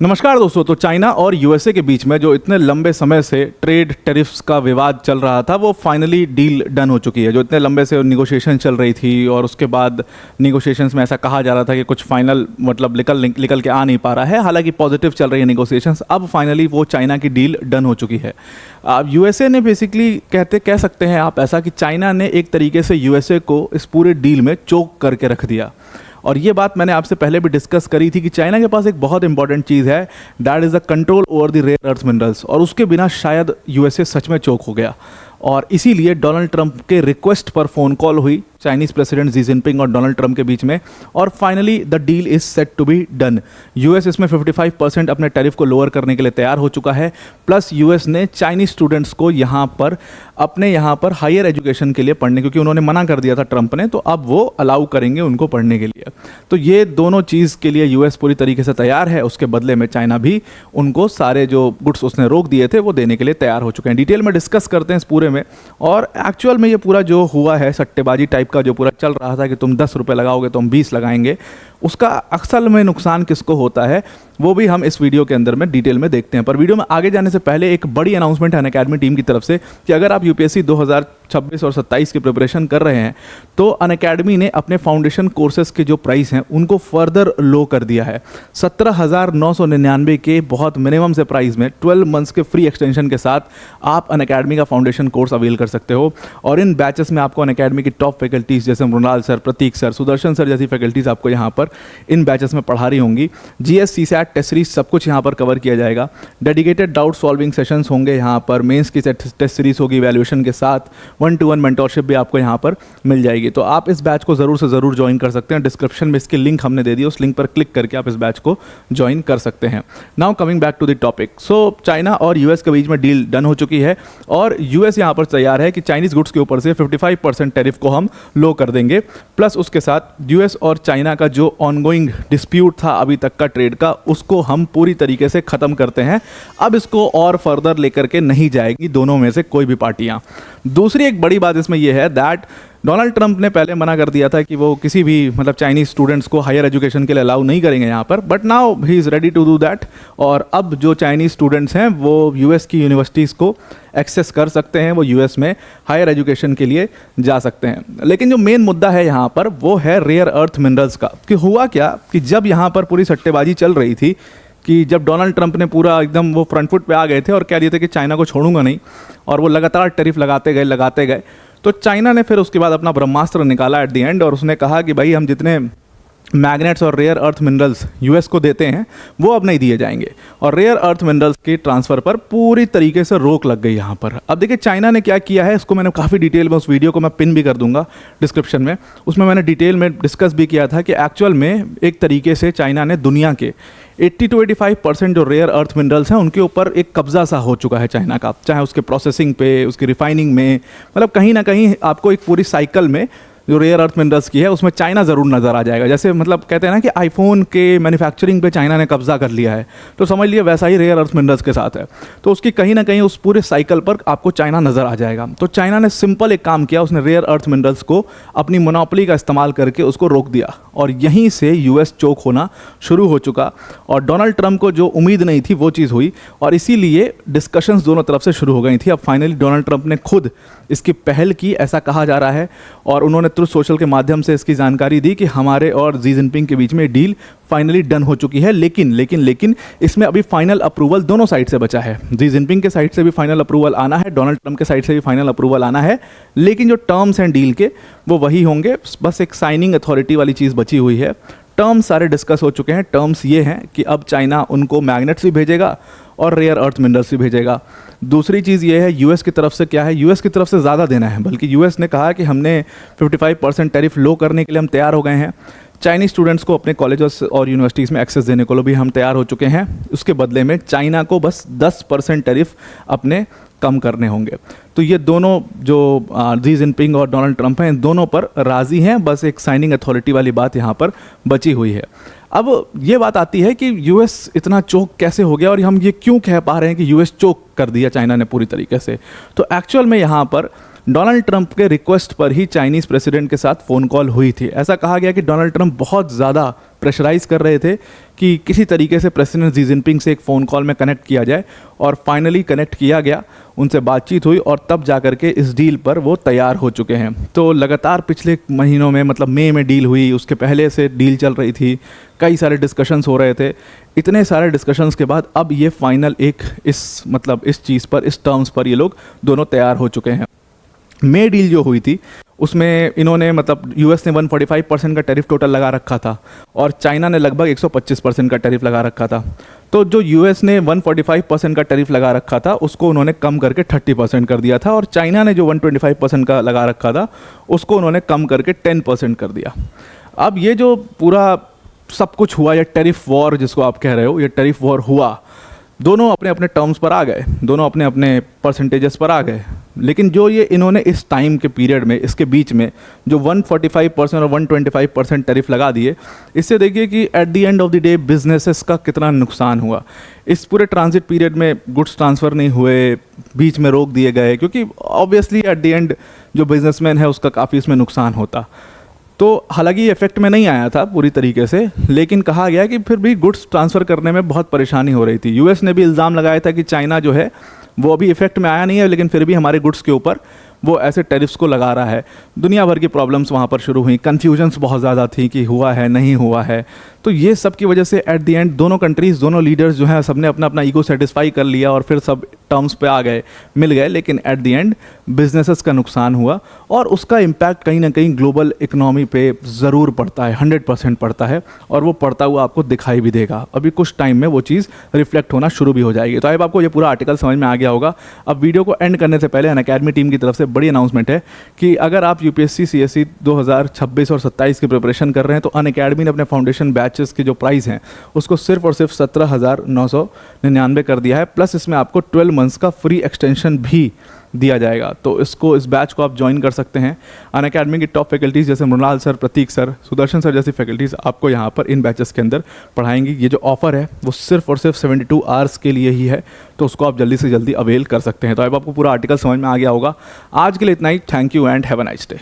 नमस्कार दोस्तों। तो चाइना और यूएसए के बीच में जो इतने लंबे समय से ट्रेड टैरिफ्स का विवाद चल रहा था वो फाइनली डील डन हो चुकी है। जो इतने लंबे से निगोशिएशन चल रही थी और उसके बाद निगोशिएशंस में ऐसा कहा जा रहा था कि कुछ फाइनल मतलब निकल के आ नहीं पा रहा है, हालांकि पॉजिटिव चल रही है निगोशिएशंस। अब फाइनली वो चाइना की डील डन हो चुकी है। अब यूएसए ने बेसिकली कह सकते हैं आप ऐसा कि चाइना ने एक तरीके से यूएसए को इस पूरे डील में चोक करके रख दिया। और ये बात मैंने आपसे पहले भी डिस्कस करी थी कि चाइना के पास एक बहुत इंपॉर्टेंट चीज़ है, that is the control over the rare earth minerals, और उसके बिना शायद यूएसए सच में चोक हो गया। और इसीलिए डोनाल्ड ट्रंप के रिक्वेस्ट पर फ़ोन कॉल हुई चाइनीज़ प्रेसिडेंट जी जिनपिंग और डोनाल्ड ट्रंप के बीच में, और finally the deal is set to be done. US इसमें 55% अपने टैरिफ को लोअर करने के लिए तैयार हो चुका है। प्लस यूएस ने चाइनीज़ स्टूडेंट्स को अपने यहाँ पर हायर एजुकेशन के लिए पढ़ने, क्योंकि उन्होंने मना कर दिया था ट्रंप ने, तो अब वो अलाउ करेंगे उनको पढ़ने के लिए। तो ये दोनों चीज़ के लिए यूएस पूरी तरीके से तैयार है। उसके बदले में चाइना भी उनको सारे जो गुड्स उसने रोक दिए थे वो देने के लिए तैयार हो चुके हैं। डिटेल में डिस्कस करते हैं इस पूरे में। और एक्चुअल में ये पूरा जो हुआ है सट्टेबाजी टाइप का जो पूरा चल रहा था कि तुम 10 रुपये लगाओगे तो हम 20 लगाएंगे, उसका असल में नुकसान किसको होता है वो भी हम इस वीडियो के अंदर में डिटेल में देखते हैं। पर वीडियो में आगे जाने से पहले एक बड़ी अनाउंसमेंट है अनअकैडमी टीम की तरफ से कि अगर आप यूपीएससी 2026 और 27 की प्रिपरेशन कर रहे हैं तो अनअकैडमी ने अपने फाउंडेशन कोर्सेज के जो प्राइस हैं उनको फर्दर लो कर दिया है। 17,999 के बहुत मिनिमम से प्राइस में 12 मंथ्स के फ्री एक्सटेंशन के साथ आप अनअकैडमी का फाउंडेशन कोर्स अवेल कर सकते हो। और इन बैचेस में आपको अनअकैडमी की टॉप फैकल्टीज जैसे मृणाल सर, प्रतीक सर, सुदर्शन सर जैसी फैकल्टीज आपको यहाँ पर इन बैचेस में पढ़ा रही होंगी। जीएस, सीसैट, टेस्ट सीरीज सब कुछ यहाँ पर कवर किया जाएगा। डेडिकेटेड डाउट सॉल्विंग सेशंस होंगे यहाँ पर, मेंस की टेस्ट सीरीज होगी वैल्यूएशन के साथ, 1-to-1 मेंटोरशिप भी आपको यहाँ पर मिल जाएगी। तो आप इस बैच को ज़रूर से ज़रूर ज्वाइन कर सकते हैं। डिस्क्रिप्शन में इसकी लिंक हमने दे दी, उस लिंक पर क्लिक करके आप इस बैच को ज्वाइन कर सकते हैं। Now coming back to the topic. So China और यूएस के बीच में डील डन हो चुकी है और यूएस यहाँ पर तैयार है कि चाइनीज़ गुड्स के ऊपर से 55% टैरिफ को हम लो कर देंगे। प्लस उसके साथ यूएस और चाइना का जो ऑनगोइंग डिस्प्यूट था अभी तक का ट्रेड का, उसको हम पूरी तरीके से ख़त्म करते हैं। अब इसको और फर्दर लेकर के नहीं जाएगी दोनों में से कोई भी पार्टियां। दूसरी एक बड़ी बात इसमें यह है दैट डोनाल्ड ट्रंप ने पहले मना कर दिया था कि वो किसी भी मतलब चाइनीज़ स्टूडेंट्स को हायर एजुकेशन के लिए अलाउ नहीं करेंगे यहाँ पर, but now he is ready to do that. और अब जो चाइनीज़ स्टूडेंट्स हैं वो यूएस की यूनिवर्सिटीज़ को एक्सेस कर सकते हैं, वो यूएस में हायर एजुकेशन के लिए जा सकते हैं। लेकिन जो मेन मुद्दा है यहाँ पर वो है रेयर अर्थ मिनरल्स का। कि हुआ क्या कि जब यहाँ पर पूरी सट्टेबाजी चल रही थी कि जब डोनाल्ड ट्रंप ने पूरा एकदम वो फ्रंट फुट पे आ गए थे और कह दिए थे कि चाइना को छोड़ूंगा नहीं, और वो लगातार टैरिफ लगाते गए, तो चाइना ने फिर उसके बाद अपना ब्रह्मास्त्र निकाला एट द एंड, और उसने कहा कि भाई हम जितने मैग्नेट्स और रेयर अर्थ मिनरल्स यूएस को देते हैं वो अब नहीं दिए जाएंगे। और रेयर अर्थ मिनरल्स के ट्रांसफ़र पर पूरी तरीके से रोक लग गई यहाँ पर। अब देखिए चाइना ने क्या किया है, इसको मैंने काफ़ी डिटेल में, उस वीडियो को मैं पिन भी कर दूंगा डिस्क्रिप्शन में, उसमें मैंने डिटेल में डिस्कस भी किया था कि एक्चुअल में एक तरीके से चाइना ने दुनिया के 80-85% जो रेयर अर्थ मिनरल्स हैं उनके ऊपर एक कब्जा सा हो चुका है चाइना का, चाहे उसके प्रोसेसिंग पे, उसकी रिफाइनिंग में, मतलब कहीं ना कहीं आपको एक पूरी साइकिल में जो रेयर अर्थ मिनरल्स की है उसमें चाइना ज़रूर नज़र आ जाएगा। जैसे मतलब कहते हैं ना कि आईफोन के मैन्युफैक्चरिंग पे चाइना ने कब्जा कर लिया है, तो समझ लिए वैसा ही रेयर अर्थ मिनरल्स के साथ है। तो उसकी कहीं ना कहीं उस पूरे साइकिल पर आपको चाइना नज़र आ जाएगा। तो चाइना ने सिंपल एक काम किया, उसने रेयर अर्थ मिनरल्स को अपनी मोनोपोली का इस्तेमाल करके उसको रोक दिया, और यहीं से यूएस चोक होना शुरू हो चुका। और डोनाल्ड ट्रंप को जो उम्मीद नहीं थी वो चीज़ हुई, और इसीलिए डिस्कशंस दोनों तरफ से शुरू हो गई थी। अब फाइनली डोनाल्ड ट्रंप ने खुद इसकी पहल की, ऐसा कहा जा रहा है, और उन्होंने ट्रुथ सोशल के माध्यम से इसकी जानकारी दी कि हमारे और जी जिनपिंग के बीच में डील फाइनली डन हो चुकी है। लेकिन इसमें अभी फाइनल अप्रूवल दोनों साइड से बचा है। जी जिनपिंग के साइड से भी फाइनल अप्रूवल आना है, डोनाल्ड ट्रंप के साइड से भी फाइनल अप्रूवल आना है, लेकिन जो टर्म्स हैं डील के वो वही होंगे, बस एक साइनिंग अथॉरिटी वाली चीज़ बची हुई है। टर्म्स सारे डिस्कस हो चुके हैं। टर्म्स ये हैं कि अब चाइना उनको मैग्नेट्स भी भेजेगा और रेयर अर्थ मिनरल्स भी भेजेगा। दूसरी चीज़ ये है यूएस की तरफ से क्या है, यूएस की तरफ से ज़्यादा देना है, बल्कि यूएस ने कहा कि हमने 55% टैरिफ लो करने के लिए हम तैयार हो गए हैं। चाइनीज़ स्टूडेंट्स को अपने कॉलेजेस और यूनिवर्सिटीज़ में एक्सेस देने को भी हम तैयार हो चुके हैं। उसके बदले में चाइना को बस 10% टैरिफ अपने कम करने होंगे। तो ये दोनों जो जी जिनपिंग और डोनाल्ड ट्रंप हैं, इन दोनों पर राज़ी हैं, बस एक साइनिंग अथॉरिटी वाली बात यहाँ पर बची हुई है। अब ये बात आती है कि यूएस इतना चोक कैसे हो गया, और हम ये क्यों कह पा रहे हैं कि यूएस चोक कर दिया चाइना ने पूरी तरीके से। तो एक्चुअल में यहाँ पर डोनाल्ड ट्रंप के रिक्वेस्ट पर ही चाइनीज़ प्रेसिडेंट के साथ फ़ोन कॉल हुई थी। ऐसा कहा गया कि डोनाल्ड ट्रंप बहुत ज़्यादा प्रेशराइज कर रहे थे कि किसी तरीके से प्रेसिडेंट जी जिनपिंग से एक फ़ोन कॉल में कनेक्ट किया जाए, और फाइनली कनेक्ट किया गया, उनसे बातचीत हुई और तब जा कर के इस डील पर वो तैयार हो चुके हैं। तो लगातार पिछले महीनों में, मतलब मई में डील हुई, उसके पहले से डील चल रही थी, कई सारे डिस्कशंस हो रहे थे। इतने सारे डिस्कशंस के बाद अब ये फाइनल एक इस चीज़ पर, इस टर्म्स पर ये लोग दोनों तैयार हो चुके हैं। मई डील जो हुई थी उसमें इन्होंने, मतलब यूएस ने 145% का टैरिफ टोटल लगा रखा था और चाइना ने लगभग 125% का टैरिफ लगा रखा था। तो जो यूएस ने 145% का टैरिफ लगा रखा था उसको उन्होंने कम करके 30% कर दिया था, और चाइना ने जो 125% का लगा रखा था उसको उन्होंने कम करके 10% कर दिया। अब ये जो पूरा सब कुछ हुआ, ये टैरिफ वॉर जिसको आप कह रहे हो, ये टैरिफ वॉर हुआ, दोनों अपने अपने टर्म्स पर आ गए, दोनों अपने अपने परसेंटेजेस पर आ गए। लेकिन जो ये इन्होंने इस टाइम के पीरियड में, इसके बीच में जो 145% और 125% टैरिफ लगा दिए, इससे देखिए कि at the end of the day businesses का कितना नुकसान हुआ। इस पूरे ट्रांजिट पीरियड में गुड्स ट्रांसफ़र नहीं हुए, बीच में रोक दिए गए, क्योंकि ऑब्वियसली एट द एंड जो बिजनेसमैन है उसका काफ़ी इसमें नुकसान होता। तो हालांकि ये इफेक्ट में नहीं आया था पूरी तरीके से, लेकिन कहा गया कि फिर भी गुड्स ट्रांसफ़र करने में बहुत परेशानी हो रही थी। यूएस ने भी इल्ज़ाम लगाया था कि चाइना जो है वो अभी इफेक्ट में आया नहीं है, लेकिन फिर भी हमारे गुड्स के ऊपर वो ऐसे टैरिफ्स को लगा रहा है। दुनिया भर की प्रॉब्लम्स वहाँ पर शुरू हुई, कन्फ्यूजन्स बहुत ज़्यादा थी कि हुआ है नहीं हुआ है। तो ये सब की वजह से एट द एंड दोनों कंट्रीज़, दोनों लीडर्स जो हैं, सबने अपना अपना ईगो सेटिस्फाई कर लिया और फिर सब टर्म्स पे आ गए, मिल गए। लेकिन एट द एंड बिजनेसेस का नुकसान हुआ और उसका इम्पैक्ट कहीं ना कहीं ग्लोबल इकनॉमी पे ज़रूर पड़ता है, 100% पड़ता है, और वो पड़ता हुआ आपको दिखाई भी देगा। अभी कुछ टाइम में वो चीज़ रिफ्लेक्ट होना शुरू भी हो जाएगी। तो अब आपको ये पूरा आर्टिकल समझ में आ गया होगा। अब वीडियो को एंड करने से पहले अनअकैडमी टीम की तरफ से बड़ी अनाउंसमेंट है कि अगर आप यूपीएससी सीएसई 2026 और 27 की प्रिपरेशन कर रहे हैं तो अनअकैडमी ने अपने फाउंडेशन बैचेस के जो प्राइस हैं उसको सिर्फ और सिर्फ 17,999 कर दिया है, प्लस इसमें आपको 12 मंथ्स का फ्री एक्सटेंशन भी दिया जाएगा। तो इस बैच को आप ज्वाइन कर सकते हैं। अनअकैडमी की टॉप फैकल्टीज़ जैसे मृणाल सर, प्रतीक सर, सुदर्शन सर जैसी फैकल्टीज़ आपको यहाँ पर इन बैचेस के अंदर पढ़ाएंगी। ये जो ऑफर है वो सिर्फ और सिर्फ 72 आवर्स के लिए ही है, तो उसको आप जल्दी से जल्दी अवेल कर सकते हैं। तो अब आपको पूरा आर्टिकल समझ में आ गया होगा। आज के लिए इतना ही। Thank you and have a nice day.